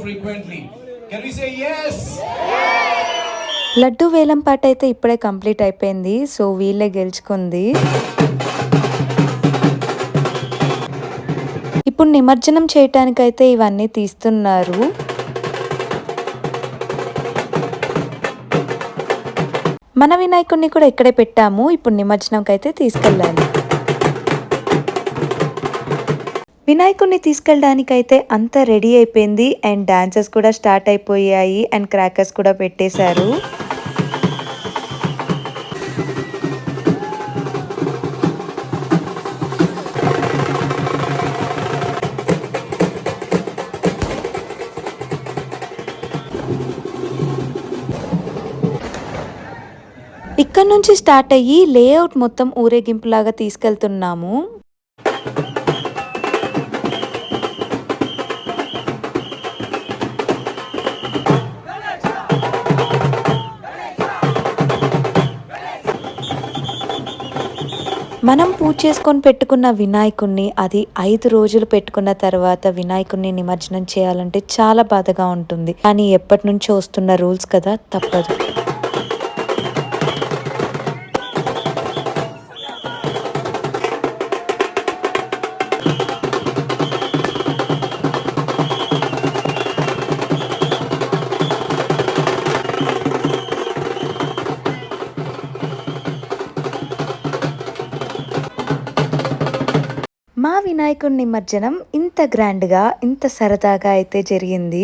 frequently. Can we say yes? Laddu వేలం పాట అయితే ఇప్పుడే కంప్లీట్ అయిపోయింది. సో వీళ్ళే గెలుచుకుంది. ఇప్పుడు నిమజ్జనం చేయటానికైతే ఇవన్నీ తీస్తున్నారు. మన వినాయకుడిని కూడా ఇక్కడే పెట్టాము. ఇప్పుడు నిమజ్జనంకి అయితే తీసుకెళ్ళాలి. వినాయకుడిని తీసుకెళ్ళడానికైతే అంతా రెడీ అయిపోయింది. అండ్ డాన్సెస్ కూడా స్టార్ట్ అయిపోయాయి. అండ్ క్రాకర్స్ కూడా పెట్టేశారు. ఇక్కడ నుంచి స్టార్ట్ అయ్యి లేఅవుట్ మొత్తం ఊరేగింపులాగా తీసుకెళ్తున్నాము. మనం పూజ చేసుకొని పెట్టుకున్న వినాయకుడిని అది 5 రోజులు పెట్టుకున్న తర్వాత వినాయకుడిని నిమజ్జనం చేయాలంటే చాలా బాధగా ఉంటుంది. కానీ ఎప్పటి నుంచో వస్తున్న రూల్స్ కదా, తప్పదు. మా వినాయకుడి నిమజ్జనం ఇంత గ్రాండ్గా ఇంత సరదాగా అయితే జరిగింది.